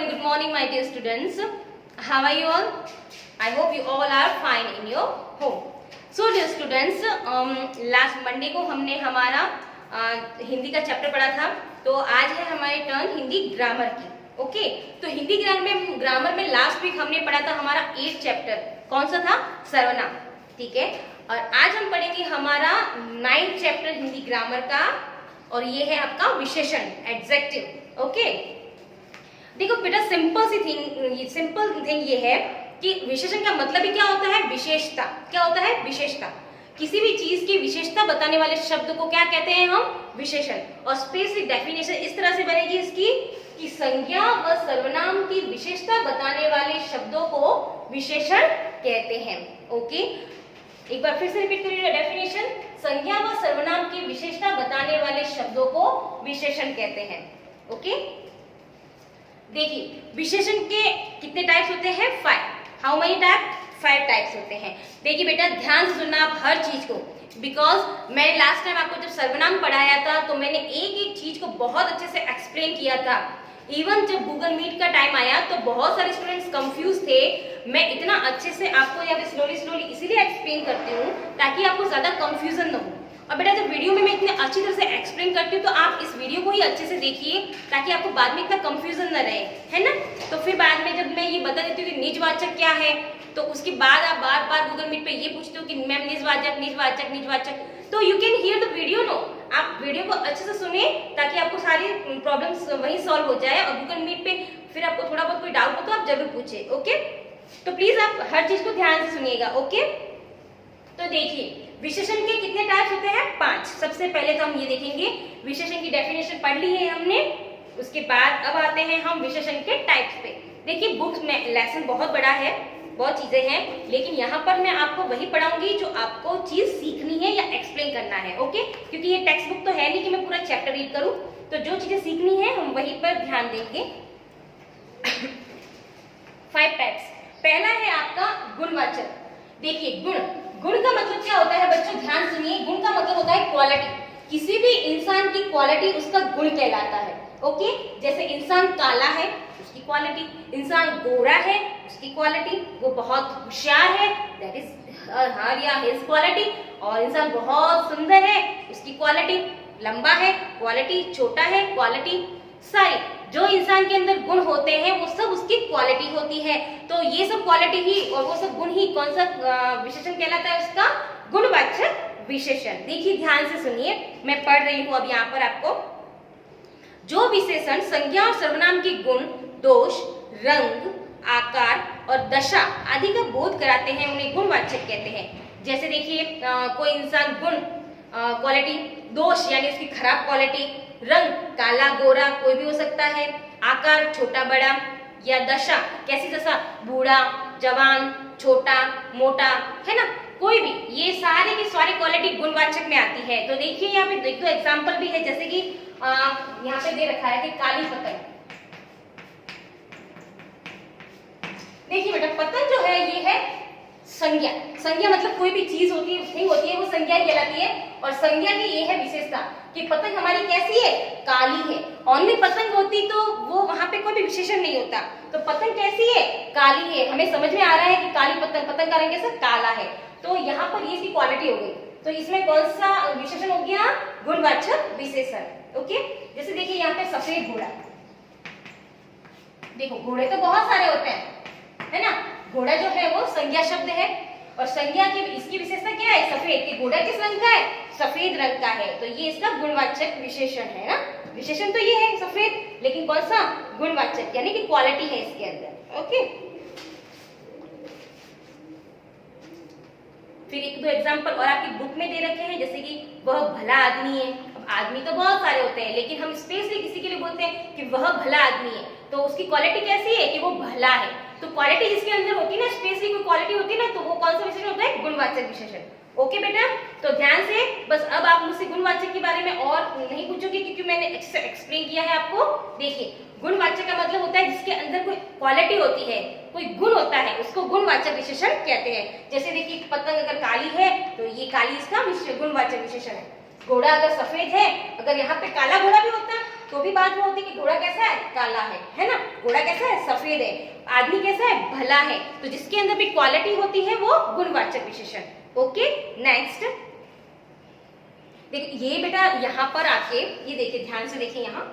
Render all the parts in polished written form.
and good morning, my dear students. How are you all? I hope you all are fine in your home. So, dear students, last Monday को हमने हमारा हिंदी का chapter पढ़ा था, तो आज है हमारी टर्न हिंदी ग्रामर की. ओके, तो हिंदी ग्रामर में लास्ट वीक हमने पढ़ा था हमारा 8th चैप्टर. कौन सा था? सर्वनाम. ठीक है, और आज हम पढ़ेंगे हमारा 9th चैप्टर हिंदी ग्रामर का, और ये है आपका विशेषण, एडजेक्टिव. ओके, देखो बेटा, सिंपल थिंग ये है कि विशेषण का मतलब ही क्या होता है? विशेषता. क्या होता है? विशेषता. किसी भी चीज की विशेषता बताने वाले शब्द को क्या कहते हैं हम? विशेषण. और स्पेसिफिक डेफिनेशन इस तरह से बनेगी इसकी कि संज्ञा व सर्वनाम की विशेषता बताने वाले शब्दों को विशेषण कहते हैं. ओके, एक बार फिर से रिपीट करिए डेफिनेशन. संज्ञा व सर्वनाम की विशेषता बताने वाले शब्दों को विशेषण कहते हैं. ओके, देखिए विशेषण के कितने टाइप्स होते हैं? 5. How many type? 5 टाइप्स होते हैं. देखिए बेटा, ध्यान से सुनना आप हर चीज को, बिकॉज मैंने लास्ट टाइम आपको जब सर्वनाम पढ़ाया था तो मैंने एक एक चीज को बहुत अच्छे से एक्सप्लेन किया था. इवन जब गूगल मीट का टाइम आया तो बहुत सारे स्टूडेंट्स कंफ्यूज थे. मैं इतना अच्छे से आपको यहाँ पे स्लोली इसीलिए एक्सप्लेन करती हूँ ताकि आपको ज्यादा कंफ्यूजन न हो. और बेटा, जब वीडियो में मैं इतने अच्छी तरह से एक्सप्लेन करती हूँ तो आप इस वीडियो को ही अच्छे से देखिए ताकि आपको बाद में इतना कंफ्यूजन न रहे, है ना. तो फिर बाद में जब मैं ये बता देती हूँ कि निजवाचक क्या है, तो उसके बाद आप बार बार गूगल मीट पे ये पूछते हो कि मैम निजवाचक, तो you can hear the video. No, आप वीडियो को अच्छे से सुने ताकि आपको सारी प्रॉब्लम्स वहीं सॉल्व हो जाए. और गूगल मीट पे फिर आपको थोड़ा बहुत कोई डाउट हो तो आप जरूर पूछे. ओके, तो प्लीज आप हर चीज को ध्यान से सुनिएगा. ओके, तो देखिए विशेषण के कितने टाइप्स होते हैं? 5. सबसे पहले तो हम ये देखेंगे, विशेषण की डेफिनेशन पढ़ ली है हमने. उसके बाद अब आते हैं हम विशेषण के टाइप्स पे. देखिए बुक्स में लेसन बहुत बड़ा है, बहुत चीजें हैं, लेकिन यहाँ पर मैं आपको वही पढ़ाऊंगी जो आपको चीज सीखनी है या एक्सप्लेन करना है. ओके, क्योंकि ये टेक्स्ट बुक तो है नहीं कि मैं पूरा चैप्टर रीड करूँ, तो जो चीजें सीखनी है हम वहीं पर ध्यान देंगे. 5 टाइप्स. पहला है आपका गुणवाचक. देखिए गुण का मतलब क्या होता है बच्चों? ध्यान सुनिए. गुण का मतलब होता है क्वालिटी. किसी भी इंसान की क्वालिटी उसका गुण कहलाता है. ओके, जैसे इंसान काला है उसकी क्वालिटी, इंसान गोरा है उसकी क्वालिटी, वो बहुत होशियार है दैट इज हिज क्वालिटी, और इंसान बहुत सुंदर है उसकी क्वालिटी, लंबा है क्वालिटी, छोटा है क्वालिटी. सारी जो इंसान के अंदर गुण होते हैं वो सब उसकी क्वालिटी होती है. तो ये सब क्वालिटी ही और वो सब गुण ही कौन सा विशेषण कहलाता है? उसका गुणवाचक विशेषण. देखिए ध्यान से सुनिए, मैं पढ़ रही हूं अब यहाँ पर आपको. जो विशेषण संज्ञा और सर्वनाम के गुण, दोष, रंग, आकार और दशा आदि का बोध कराते हैं उन्हें गुणवाचक कहते हैं. जैसे देखिए कोई इंसान गुण क्वालिटी, दोष यानी उसकी खराब क्वालिटी, रंग काला गोरा कोई भी हो सकता है, आकार छोटा बड़ा, या दशा कैसी दशा? बूढ़ा, जवान, छोटा, मोटा, है ना, कोई भी. ये सारे की सारी क्वालिटी गुणवाचक में आती है. तो देखिए यहाँ पे एक दो एग्जाम्पल भी है, जैसे कि यहाँ पे दे रखा है कि काली पतंग. देखिए बेटा, पतंग जो है ये है संज्ञा. संज्ञा मतलब कोई भी चीज होती है, थिंग होती है, वो संज्ञा कहलाती है. और संज्ञा की ये है विशेषता कि पतंग हमारी कैसी है? काली है. ओनली पतंग होती तो वो वहां पे कोई भी विशेषण नहीं होता. तो पतंग कैसी है? काली है. हमें समझ में आ रहा है कि काली पतंग का रंग कैसा? काला है. तो यहाँ पर ये इसकी क्वालिटी हो गई. तो इसमें कौन सा विशेषण हो गया? गुणवाचक विशेषण. ओके, जैसे देखिए यहाँ पे सफेद घोड़ा. देखो घोड़े तो बहुत सारे होते हैं, है ना. घोड़ा जो है वो संज्ञा शब्द है, और संज्ञा की इसकी विशेषता क्या है? सफेद. कि घोड़ा किस रंग का है? सफेद रंग का है. तो ये इसका गुणवाचक विशेषण है ना. विशेषण तो ये है सफेद, लेकिन कौन सा? गुणवाचक, यानी कि क्वालिटी है इसके अंदर. ओके, फिर एक दो एग्जांपल और आपकी बुक में दे रखे हैं, जैसे कि वह भला आदमी है. अब आदमी तो बहुत सारे होते हैं, लेकिन हम स्पेशली किसी के लिए बोलते हैं कि वह भला आदमी है, तो उसकी क्वालिटी कैसी है? कि वो भला है. तो क्वालिटी जिसके अंदर होती है ना, स्पेशली कोई क्वालिटी होती है ना, तो वो कौन सा विशेषण होता है? गुणवाचक विशेषण. ओके बेटा, तो ध्यान से. बस अब आप मुझसे गुणवाचक के बारे में और नहीं पूछोगे क्योंकि मैंने एक्सप्लेन किया है आपको. देखिए गुणवाचक का मतलब होता है जिसके अंदर कोई क्वालिटी होती है, कोई गुण होता है, उसको गुणवाचक विशेषण कहते हैं. जैसे देखिए पतंग अगर काली है तो ये काली इसका गुणवाचक विशेषण है. घोड़ा अगर सफेद है, अगर यहाँ पे काला घोड़ा भी होता तो भी बात वो होती है कि घोड़ा कैसा है, काला है ना, घोड़ा कैसा है, सफेद है, आदमी कैसा है, भला है। तो जिसके अंदर भी क्वालिटी होती है वो गुणवाचक विशेषण। ओके, नेक्स्ट देखिए ये बेटा यहाँ पर आके ये देखिए, ध्यान से देखिए, यहाँ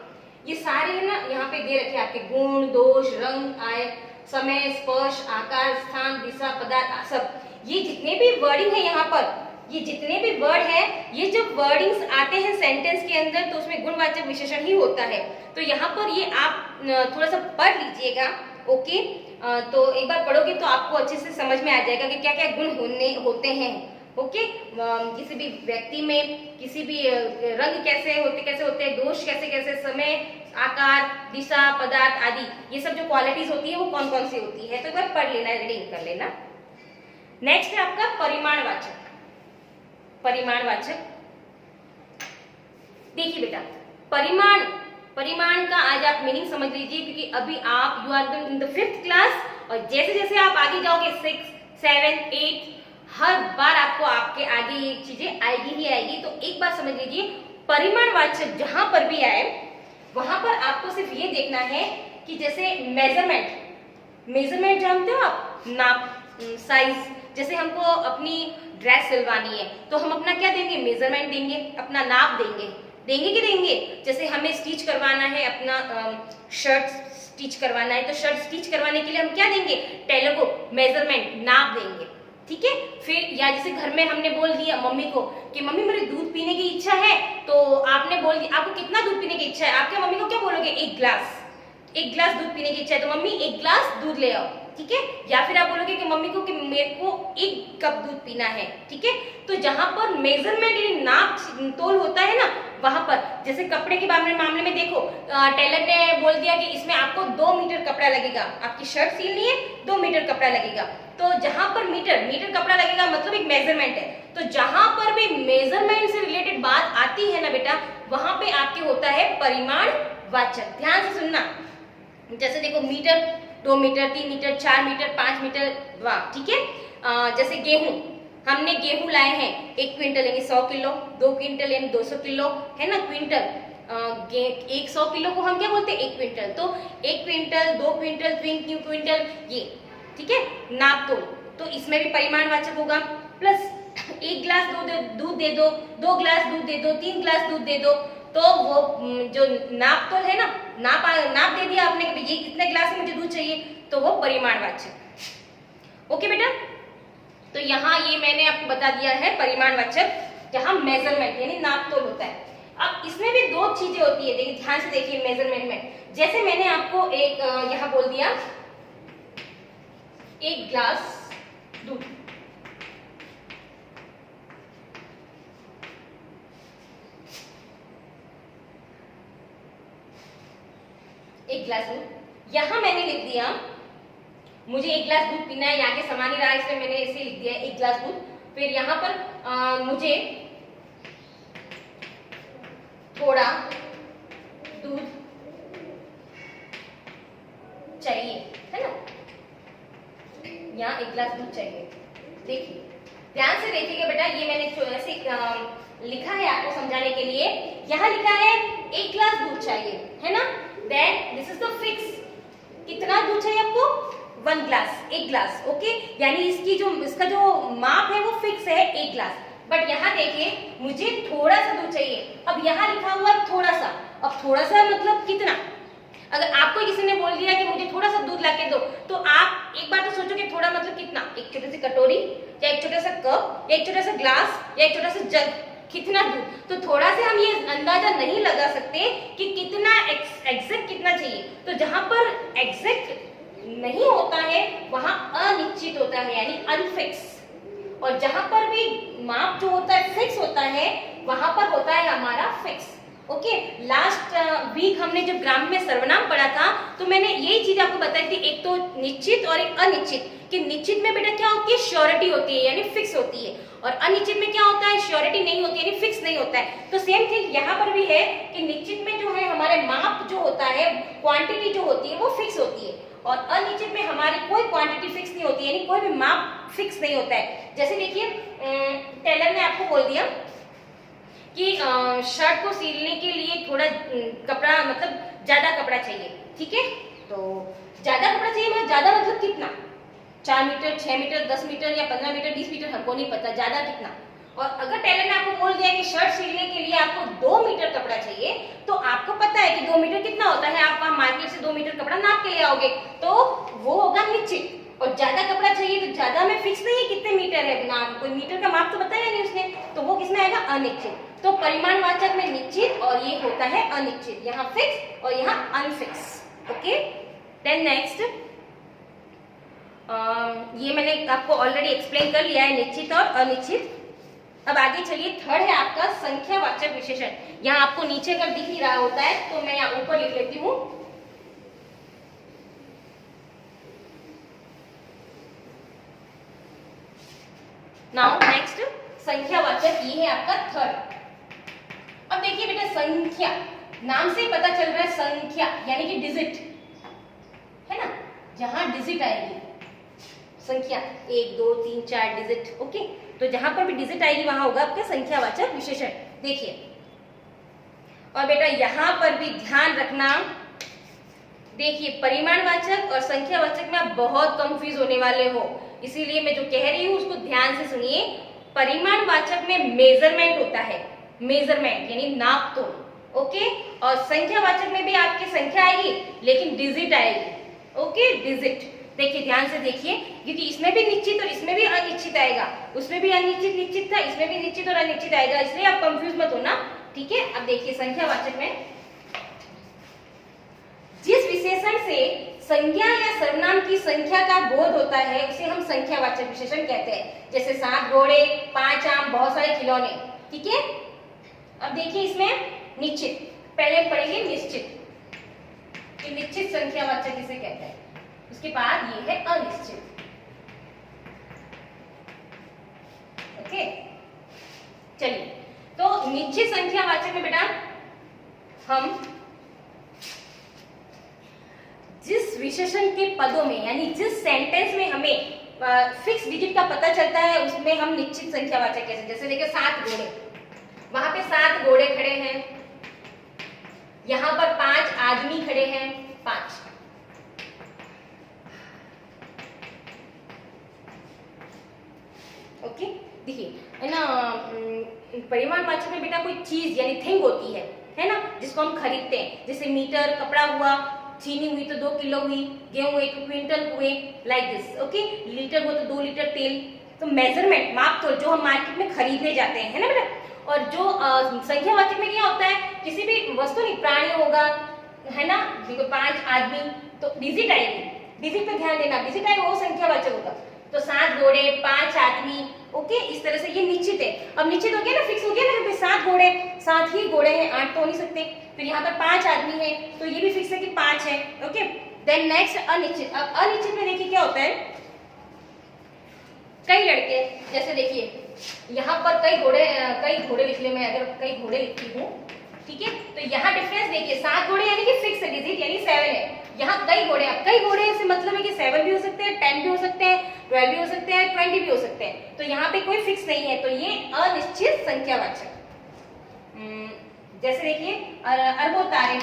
ये सारे है ना, यहाँ पे दे रखे आपके गुण, दोष, रंग, आय, समय, स्पर्श, आकार, स्थान, दिशा, पदार्थ, सब ये जितने भी वर्डिंग है यहाँ पर, ये जितने भी वर्ड है, ये जब वर्डिंग्स आते हैं सेंटेंस के अंदर तो उसमें गुणवाचक विशेषण ही होता है। तो यहाँ पर ये आप थोड़ा सा पढ़ लीजिएगा। ओके, तो एक बार पढ़ोगे तो आपको अच्छे से समझ में आ जाएगा कि क्या क्या गुण होते हैं। ओके, किसी भी व्यक्ति में किसी भी रंग कैसे होते हैं, दोष कैसे, समय, आकार, दिशा, पदार्थ आदि, ये सब जो क्वालिटीज होती है वो कौन कौन सी होती है, तो एक बार पढ़ लेना, रीडिंग कर लेना। नेक्स्ट है आपका परिमाणवाचक। परिमाणवाचक देखिए बेटा, परिमाण का आज आप मीनिंग समझ लीजिए, क्योंकि अभी आप you are in the 5th class, और जैसे जैसे आप आगे जाओगे 6, 7, 8 हर बार आपको आपके आगे ये चीजें आएगी ही आएगी। तो एक बात समझ लीजिए, परिमाणवाचक जहां पर भी आए वहां पर आपको सिर्फ ये देखना है कि जैसे मेजरमेंट जानते हो आप, नाप, साइज, जैसे हमको अपनी ड्रेस सिलवानी है तो हम अपना क्या देंगे, मेजरमेंट देंगे, अपना नाप देंगे। जैसे हमें स्टिच करवाना है, अपना शर्ट स्टिच करवाना है, तो शर्ट स्टिच करवाने के लिए हम क्या देंगे, टेलर को मेजरमेंट, नाप देंगे। ठीक है, फिर या जैसे घर में हमने बोल दिया मम्मी को कि मम्मी मेरे दूध पीने की इच्छा है, तो आपने बोल दिया आपको कितना दूध पीने की इच्छा है, आप क्या मम्मी को क्या बोलोगे, 1 गिलास दूध पीने की इच्छा है, तो मम्मी 1 गिलास दूध ले आओ। ठीक है, या फिर आप बोलोगे कि मम्मी को कि मेरे को 1 कप दूध पीना है। ठीक है, तो जहां पर मेजरमेंट यानी नाप तोल होता है ना, वहां पर जैसे कपड़े के मामले में देखो, टेलर ने बोल दिया कि इसमें आपको 2 मीटर कपड़ा लगेगा, आपकी शर्ट सिलनी है 2 मीटर कपड़ा लगेगा, तो जहां पर मीटर कपड़ा लगेगा मतलब एक मेजरमेंट है। तो जहां पर भी मेजरमेंट से रिलेटेड बात आती है ना बेटा, वहां पे आपके होता है परिमाणवाचक। ध्यान से सुनना, जैसे देखो metre, 2 metre, 3 metre, 4 metre, 5 metre, वाह। ठीक है, जैसे गेहूं, हमने गेहूं लाए हैं 1 क्विंटल यानी 100 किलो, 2 क्विंटल यानी 200 किलो, है ना, क्विंटल, 100 किलो को हम क्या बोलते हैं, 1 क्विंटल। तो 1 क्विंटल, 2 क्विंटल, 3 क्विंटल, ये ठीक है, नाप तोल, तो इसमें भी परिमाणवाचक होगा। प्लस 1 गिलास दूध दे दो, 2 गिलास दूध दे दो, 3 गिलास दूध दे दो, तो वो जो नाप तोल है ना, नाप दे दिया आपने कि ये कितने गिलास में मुझे दूध चाहिए, तो वो परिमाणवाचक। ओके बेटा, तो यहाँ ये मैंने आपको बता दिया है परिमाणवाचक, जहां मेजरमेंट यानी नाप तोल होता है। अब इसमें भी 2 चीजें होती है, देखिए ध्यान से देखिए मेजरमेंट में, जैसे मैंने आपको एक यहाँ बोल दिया 1 गिलास दूध, यहां मैंने लिख दिया मुझे 1 गिलास दूध पीना है, यहाँ के समान ही रहा इसलिए मैंने इसे लिख दिया 1 गिलास दूध। फिर यहाँ पर मुझे थोड़ा दूध चाहिए, है ना, यहाँ 1 गिलास दूध चाहिए। देखिए ध्यान से देखिएगा बेटा, ये मैंने ऐसे लिखा है आपको समझाने के लिए, यहाँ लिखा है 1 गिलास दूध चाहिए, है ना, then this is the fix, कितना दूध चाहिए आपको, 1 गिलास, 1 गिलास। ओके, यानी इसका जो माप है वो फिक्स है 1 गिलास। बट यहाँ देखिए मुझे थोड़ा सा दूध चाहिए, अब यहाँ लिखा हुआ है थोड़ा सा, अब थोड़ा सा मतलब कितना, अगर आपको किसी ने बोल दिया कि मुझे थोड़ा सा दूध लाके दो, तो आप एक बार तो सोचो कि थोड़ा मतलब कितना, एक छोटी सी कटोरी या एक छोटा सा कप या एक छोटा सा ग्लास या एक छोटा सा जग, कितना दूध, तो थोड़ा से हम ये अंदाजा नहीं लगा सकते कि कितना एग्जैक्ट कितना चाहिए। तो जहां पर एग्जैक्ट नहीं होता है वहां अनिश्चित होता है यानी अनफिक्स, और जहां पर भी माप जो होता है फिक्स होता है वहां पर होता है हमारा फिक्स। ओके, लास्ट वीक हमने जब ग्राम में सर्वनाम पढ़ा था तो मैंने यही चीज आपको बताई थी, एक तो निश्चित और एक अनिश्चित, कि निश्चित में बेटा क्या होती है, श्योरिटी होती है यानी फिक्स होती है, और अनिश्चित में क्या होता है, श्योरिटी नहीं होती यानी फिक्स नहीं होता है। तो सेम थिंग यहाँ पर भी है कि निश्चित में जो है हमारे माप जो होता है, क्वांटिटी जो होती है वो फिक्स होती है, और अनिश्चित में हमारी कोई क्वांटिटी फिक्स नहीं होती यानी कोई भी माप फिक्स नहीं होता है। जैसे देखिए टेलर ने आपको बोल दिया कि शर्ट को सिलने के लिए थोड़ा कपड़ा मतलब ज्यादा कपड़ा चाहिए, ठीक है। तो ज्यादा कपड़ा चाहिए मतलब ज्यादा मतलब कितना, 4 मीटर, 6 मीटर, 10 मीटर या 15 मीटर, 20 मीटर, हमको नहीं पता ज्यादा कितना। और अगर टेलर ने आपको बोल दिया कि शर्ट सिलने के लिए आपको 2 मीटर कपड़ा चाहिए, तो आपको पता है कि 2 मीटर कितना होता है, आप वहां मार्केट से 2 मीटर कपड़ा नाप के ले आओगे, तो वो होगा निश्चित। और ज्यादा कपड़ा चाहिए तो ज्यादा में फिक्स नहीं है कितने मीटर है, नाम कोई मीटर का माप तो बताया नहीं उसने, तो वो किसमें आएगा, अनिश्चित। तो परिमाणवाचक में निश्चित और ये होता है अनिश्चित, यहाँ फिक्स और यहाँ अनफिक्स। ओके, देन नेक्स्ट, ये मैंने आपको ऑलरेडी एक्सप्लेन कर लिया है, निश्चित और अनिश्चित। अब आगे चलिए, थर्ड है आपका संख्यावाचक विशेषण। यहाँ आपको नीचे अगर दिख ही रहा होता है तो मैं यहाँ ऊपर लिख लेती हूँ। नाउ नेक्स्ट, संख्यावाचक, ये है आपका थर्ड। अब देखिए बेटा, संख्या नाम से ही पता चल रहा है, संख्या यानी कि डिजिट है ना, जहां डिजिट आएगी संख्या 1 2 3 4 डिजिट। ओके, तो जहां पर भी डिजिट आएगी वहां होगा आपका संख्यावाचक विशेषण। देखिए, और बेटा यहां पर भी ध्यान रखना, देखिए परिमाणवाचक और संख्यावाचक में आप बहुत कंफ्यूज होने वाले हो, इसीलिए मैं जो कह रही हूं उसको ध्यान से सुनिए। परिमाणवाचक में मेजरमेंट होता है, मेजरमेंट यानी नाप तोल। ओके, और संख्यावाचक में भी आपकी संख्या आएगी लेकिन डिजिट आएगी। Okay, digit. देखिए ध्यान से देखिए, क्योंकि इसमें भी निश्चित और इसमें भी अनिश्चित आएगा, उसमें भी अनिश्चित निश्चित था, इसमें भी निश्चित और अनिश्चित आएगा, इसलिए आप कंफ्यूज मत होना, ठीक है। अब देखिए संख्यावाचक में जिस विशेषण से संज्ञा या सर्वनाम की संख्या का बोध होता है उसे हम संख्यावाचक विशेषण कहते हैं। जैसे 7 घोड़े, 5 आम, बहुत सारे खिलौने, ठीक है। अब देखिए इसमें निश्चित, पहले पढ़ेंगे निश्चित, कि निश्चित संख्यावाचक किसे कहते हैं, उसके बाद ये है अनिश्चित। ओके, चलिए, तो निश्चित संख्यावाचक में बेटा हम जिस विशेषण के पदों में यानी जिस सेंटेंस में हमें फिक्स डिजिट का पता चलता है उसमें हम निश्चित संख्यावाचक कहते हैं। जैसे देखिए 7 घोड़े, वहां पे 7 घोड़े खड़े हैं, यहां पर 5 आदमी खड़े हैं, 5। ओके, देखिए है ना, परिमाणवाचक में बेटा कोई चीज यानी थिंग होती है ना, जिसको हम खरीदते हैं। जैसे मीटर, कपड़ा हुआ, चीनी हुई तो 2 किलो हुई, गेहूं हुए तो क्विंटल हुए, लाइक दिस। ओके, लीटर हुआ तो 2 लीटर तेल। तो मेजरमेंट, माप तोल, जो हम मार्केट में खरीदने जाते हैं, है ना बेटा। और जो संख्यावाचक में क्या होता है, किसी भी वस्तु नहीं, प्राणी होगा, है ना, देखो 5 आदमी, तो डिजिट आएगी, डिजिट पे ध्यान देना, डिजिट आएगा वो संख्यावाचक होगा। तो 7 घोड़े, 5 आदमी। ओके, इस तरह से ये निश्चित है। अब निश्चित हो गया ना, फिक्स हो गया ना, 7 घोड़े, 7 ही घोड़े हैं, 8 तो हो नहीं सकते। फिर यहाँ पर 5 आदमी है, तो ये भी फिक्स है कि 5 है। ओके, देन नेक्स्ट अनिश्चित। अब अनिश्चित में देखिए क्या होता है, कई लड़के, जैसे देखिए यहाँ पर कई घोड़े लिख ले, मैं अगर कई घोड़े लिखती हूँ, ठीक है, तो यहाँ डिफरेंस देखिए, 7 घोड़े यानी कि फिक्स डिजिट यानी 7 है, यहाँ कई घोड़े। कई घोड़े से मतलब है कि 7 भी हो सकते हैं, 10 भी हो सकते हैं, 12 भी हो सकते हैं, 20 भी हो सकते हैं। तो यहाँ पे कोई फिक्स नहीं है, तो ये अनिश्चित संख्यावाचक। जैसे देखिए अरबों तारे,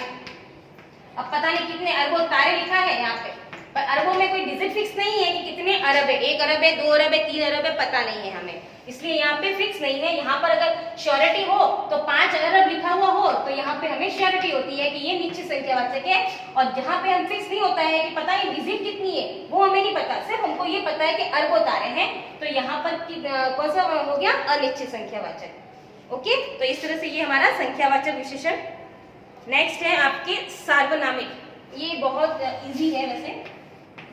अब पता नहीं कितने अरबों तारे लिखा है यहाँ पे, पर अरबों में कोई डिजिट फिक्स नहीं है कि कितने अरब है, 1 अरब है, 2 अरब है, 3 अरब है, पता नहीं है हमें, इसलिए यहाँ पे फिक्स नहीं है। यहाँ पर अगर श्योरिटी हो तो 5 अरब लिखा हुआ हो तो यहाँ पे हमें श्योरिटी होती है कि ये निश्चित संख्यावाचक है। और जहाँ पे हम फिक्स नहीं होता है कि पता नहीं डिजिट कितनी है, वो हमें नहीं पता, सिर्फ हमको ये पता है कि अरबों तारे हैं, तो यहाँ पर कौन सा हो गया, अनिश्चित संख्यावाचक। ओके, तो इस तरह से ये हमारा संख्यावाचक विशेषण। नेक्स्ट है आपके सार्वनामिक, ये बहुत इजी है वैसे।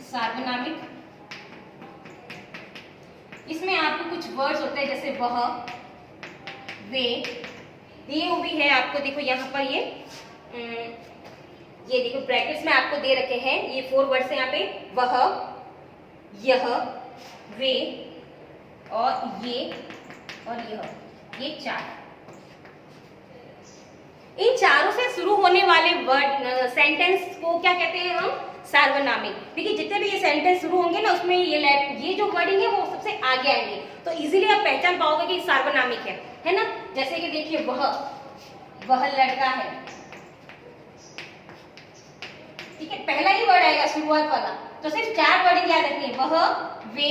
सार्वनामिक, इसमें आपको कुछ वर्ड्स होते हैं जैसे वह, वे, ये भी है आपको, देखो यहाँ पर ये देखो ब्रैकेट्स में आपको दे रखे हैं, ये 4 वर्ड्स हैं यहाँ पे, वह, यह, वे और ये और ये 4। इन चारों से शुरू होने वाले वर्ड सेंटेंस को क्या कहते हैं हम, सार्वनामिक। देखिए जितने भी ये सेंटेंस शुरू होंगे ना उसमें ये जो वर्डिंग है वो सबसे आगे आएंगे, तो इजीली आप पहचान पाओगे कि सार्वनामिक है। है ना। जैसे कि देखिए वह लड़का है, ठीक है, पहला ही वर्ड आएगा शुरुआत वाला, तो सिर्फ 4 वर्ड याद रखिए, वह, वे,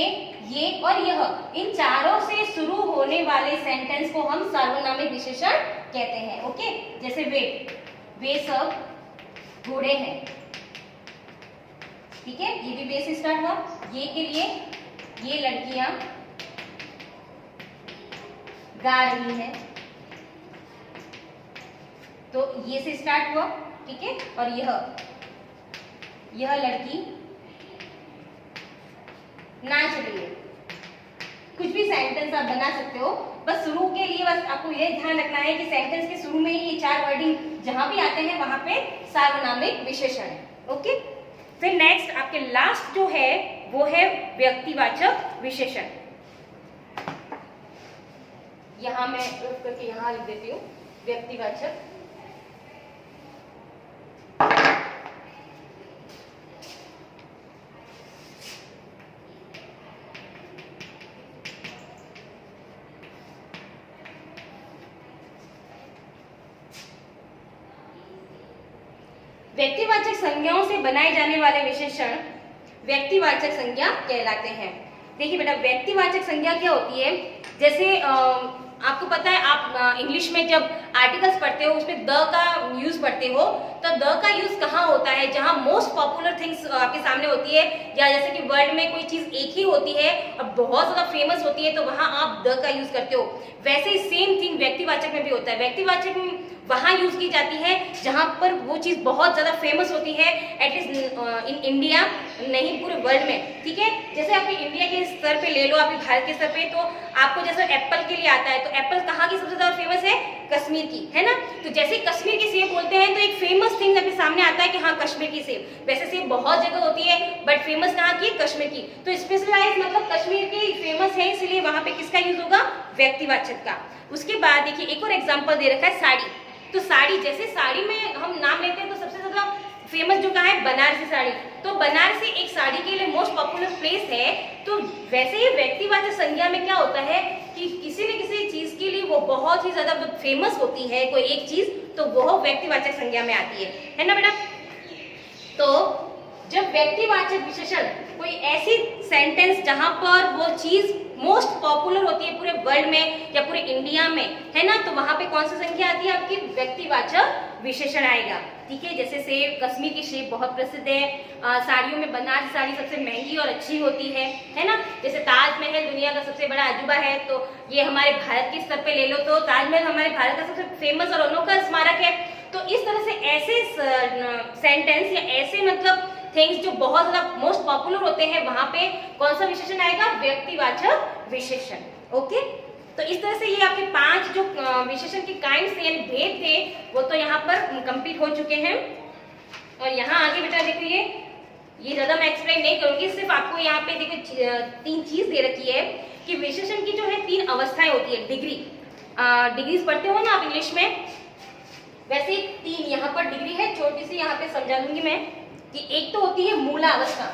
ये और यह। इन चारों से शुरू होने वाले सेंटेंस को हम सार्वनामिक विशेषण कहते हैं। ओके, जैसे वे सब घोड़े हैं, ठीक है, ये भी वे से स्टार्ट हुआ। ये के लिए ये लड़कियां गा रही है, तो ये से स्टार्ट हुआ, ठीक है। और यह लड़की नाच रही है। कुछ भी सेंटेंस आप बना सकते हो, बस शुरू के लिए बस आपको यह ध्यान रखना है कि सेंटेंस के शुरू में ही ये 4 वर्डिंग जहां भी आते हैं वहां पे सार्वनामिक विशेषण है। ओके, फिर नेक्स्ट आपके लास्ट जो है वो है व्यक्तिवाचक विशेषण। यहां मैं रुक करके यहां लिख देती हूँ व्यक्तिवाचक। व्यक्तिवाचक संज्ञाओं से बनाए जाने वाले विशेषण व्यक्तिवाचक संज्ञा कहलाते हैं। देखिए बेटा, व्यक्तिवाचक संज्ञा क्या होती है, जैसे आपको पता है, आप इंग्लिश में जब आर्टिकल्स पढ़ते हो उसमें द का यूज पढ़ते हो, तो द का यूज कहाँ होता है, जहाँ मोस्ट पॉपुलर थिंग्स आपके सामने होती है, या जैसे कि वर्ल्ड में कोई चीज एक ही होती है और बहुत ज्यादा फेमस होती है, तो वहां आप द का यूज करते हो। वैसे ही सेम थिंग व्यक्तिवाचक में भी होता है। व्यक्तिवाचक वहां यूज की जाती है जहां पर वो चीज बहुत ज्यादा फेमस होती है, एटलीस्ट इन इंडिया, नहीं पूरे वर्ल्ड में, ठीक है। जैसे आपके इंडिया के स्तर पे ले लो, आपके भारत के स्तर पे, तो आपको जैसे एप्पल के लिए आता है, तो एप्पल कहाँ की सबसे ज्यादा फेमस है, कश्मीर की, है ना। तो जैसे कश्मीर की सेब बोलते हैं तो एक फेमस थिंग आपके सामने आता है कि हाँ कश्मीर की सेब। वैसे सेब बहुत जगह होती है, बट फेमस कहाँ की, कश्मीर की। तो स्पेशलाइज मतलब कश्मीर की फेमस है, इसलिए वहां पे किसका यूज होगा, व्यक्तिवाचक का। उसके बाद देखिए एक और एग्जाम्पल दे रखा है साड़ी। तो साड़ी, जैसे साड़ी में हम नाम लेते हैं तो सबसे ज्यादा फेमस जो कहा है, बनारसी साड़ी। तो बनारसी एक साड़ी के लिए मोस्ट पॉपुलर प्लेस है। तो वैसे ही व्यक्तिवाचक संज्ञा में क्या होता है कि किसी न किसी चीज के लिए वो बहुत ही ज्यादा फेमस होती है कोई एक चीज, तो वो व्यक्तिवाचक संज्ञा में आती है ना बेटा। तो जब व्यक्तिवाचक विशेषण कोई ऐसी सेंटेंस जहां पर वो चीज मोस्ट पॉपुलर होती है पूरे वर्ल्ड में या पूरे इंडिया में, है ना, तो वहां पे कौन सी संख्या आती है, आपकी व्यक्तिवाचक विशेषण आएगा, ठीक है। जैसे सेब, कश्मीर की सेब बहुत प्रसिद्ध है, साड़ियों में बनारसी साड़ी सबसे महंगी और अच्छी होती है ना। जैसे ताजमहल दुनिया का सबसे बड़ा अजूबा है, तो ये हमारे भारत के स्तर पे ले लो तो ताजमहल हमारे भारत का सबसे फेमस और अनोखा स्मारक है। तो इस तरह से ऐसे सेंटेंस या ऐसे मतलब थिंग्स जो बहुत ज्यादा मोस्ट पॉपुलर होते हैं, वहां पे कौन सा विशेषण आएगा, व्यक्तिवाचक विशेषण। ओके, तो इस तरह से ये आपके 5 जो विशेषण के काइंड्स थे यानी भेद थे वो तो यहाँ पर कंप्लीट हो चुके हैं। और यहाँ आगे बेटा देखो, ये ज्यादा मैं एक्सप्लेन नहीं करूंगी, सिर्फ आपको यहाँ पे देखो 3 चीज दे रखी है कि विशेषण की जो है 3 अवस्थाएं होती है। डिग्रीज पढ़ते हो ना आप इंग्लिश में, वैसे 3 यहाँ पर डिग्री है, छोटी सी यहाँ पे समझा दूंगी मैं कि एक तो होती है मूलावस्था,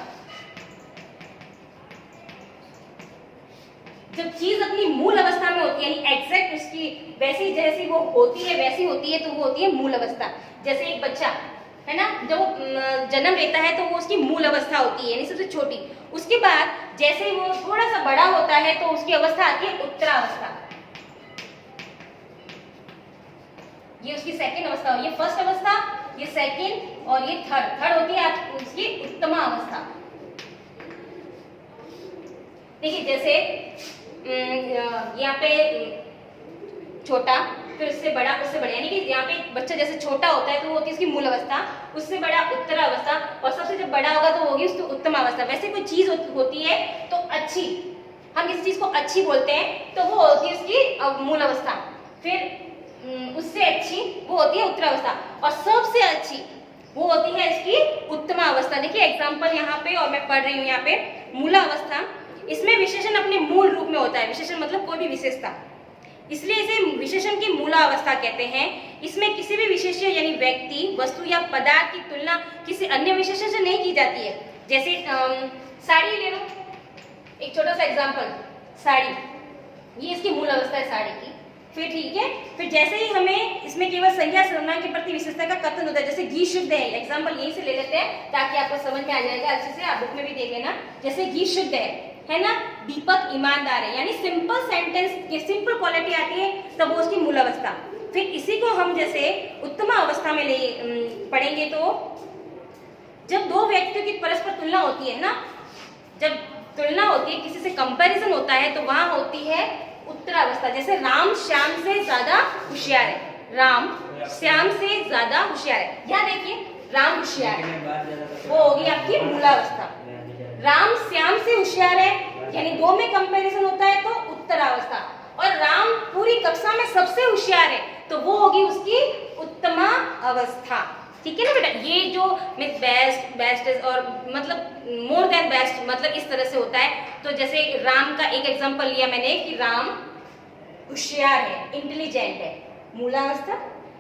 जब चीज अपनी मूल अवस्था में होती है यानी एग्जैक्ट उसकी वैसी जैसी वो होती है वैसी होती है, तो वो होती है मूल अवस्था। जैसे एक बच्चा है ना, जब वो जन्म लेता है तो वो उसकी मूल अवस्था होती है यानी सबसे छोटी। उसके बाद जैसे वो थोड़ा सा बड़ा होता है तो उसकी अवस्था आती है उत्तरावस्था, ये उसकी सेकंड अवस्था, ये फर्स्ट अवस्था, ये सेकंड और ये थर्ड होती है उसकी उत्तमा अवस्था। देखिए जैसे यहाँ पे छोटा, फिर उससे बड़ा, उससे बड़ा, यानी कि यहाँ पे बच्चा जैसे छोटा होता है तो वो होती है उसकी मूल अवस्था, उससे बड़ा उत्तरा अवस्था, और सबसे जब बड़ा होगा तो वो होगी उसकी उत्तम अवस्था। वैसे कोई चीज होती है तो अच्छी, हम किसी चीज को अच्छी बोलते हैं तो वो होती है उसकी मूल अवस्था, फिर उससे अच्छी वो होती है उत्तरावस्था, और सबसे अच्छी वो होती है इसकी उत्तमा अवस्था। देखिए एग्जाम्पल यहाँ पे, और मैं पढ़ रही हूँ यहाँ पे, मूला अवस्था, इसमें विशेषण अपने मूल रूप में होता है। विशेषण मतलब कोई भी विशेषता, इसलिए इसे विशेषण की मूला अवस्था कहते हैं। इसमें किसी भी विशेष्य यानी व्यक्ति, वस्तु या पदार्थ की तुलना किसी अन्य विशेषण से नहीं की जाती है। जैसे साड़ी ले लो, एक छोटा सा एग्जाम्पल, साड़ी, ये इसकी मूल अवस्था है साड़ी की। फिर ठीक है, फिर जैसे ही हमें इसमें केवल संज्ञा सर्वनाम के प्रति विशेषता का कथन होता है, जैसे गीत शुद्ध है, एग्जांपल यहीं से ले लेते हैं ताकि आपको समझ में आ जाएगा अच्छे से, आप बुक में भी देख लेना। जैसे गीत शुद्ध है ना, दीपक ईमानदार है, यानी सिंपल सेंटेंस की सिंपल क्वालिटी आती है तब वो उसकी मूल अवस्था। फिर इसी को हम जैसे उत्तम अवस्था में ले पढ़ेंगे तो जब दो व्यक्तियों की परस्पर तुलना होती है ना, जब तुलना होती है, किसी से कंपैरिजन होता है तो वहां होती है उत्तरावस्था। जैसे राम श्याम से ज्यादा होशियार है, राम श्याम से ज्यादा होशियार है, यहाँ देखिए राम होशियार है, वो होगी आपकी मूलावस्था। राम श्याम से होशियार है, यानी दो में कंपैरिजन होता है तो उत्तरावस्था। और राम पूरी कक्षा में सबसे होशियार है तो वो होगी उसकी उत्तमा अवस्था। ठीक है ना बेटा, ये जो मीन्स बेस्ट और मतलब मोर देन बेस्ट, मतलब इस तरह से होता है। तो जैसे राम का एक एग्जांपल लिया मैंने कि राम होशियार है, इंटेलिजेंट है, मूलावस्था।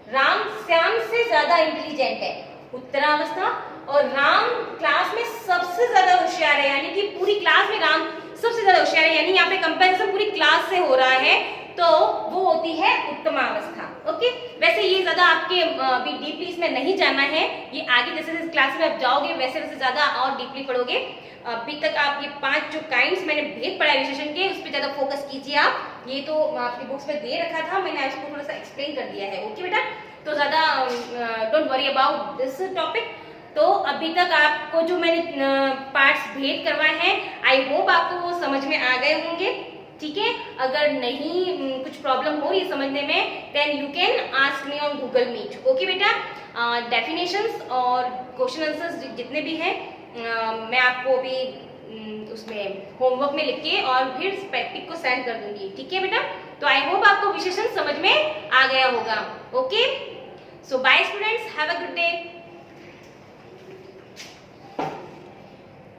राम श्याम से ज्यादा इंटेलिजेंट है, उत्तरावस्था। और राम क्लास में सबसे ज्यादा होशियार है, यानी कि पूरी क्लास में राम सबसे ज्यादा होशियार है, यानी यहाँ पे कंपैरिजन पूरी क्लास से हो रहा है तो वो होती है उत्तमावस्था। ओके, वैसे ये ज्यादा आपके अभी डीपली इसमें नहीं जाना है, ये आगे जैसे जैसे क्लास में आप जाओगे वैसे वैसे ज्यादा और डीपली पढ़ोगे। अभी तक आप ये 5 जो काइंड्स मैंने भेद पढ़ा विशेषण के, उस पर ज्यादा फोकस कीजिए आप। ये तो आपकी बुक्स में दे रखा था, मैंने इसको थोड़ा सा एक्सप्लेन कर दिया है। ओके बेटा, तो ज्यादा don't worry about this topic. तो अभी तक आपको जो मैंने पार्ट्स भेद करवाए हैं, आई होप आपको वो समझ में आ गए होंगे। ठीक है, अगर नहीं कुछ प्रॉब्लम हो रही है समझने में, then you can ask me on Google Meet. Okay बेटा, डेफिनेशंस और क्वेश्चन आंसर्स जितने भी हैं मैं आपको अभी उसमें होमवर्क में लिख के और फिर पिक को सेंड कर दूंगी। ठीक है बेटा, तो आई होप आपको विशेषण समझ में आ गया होगा। Okay, so bye students, have a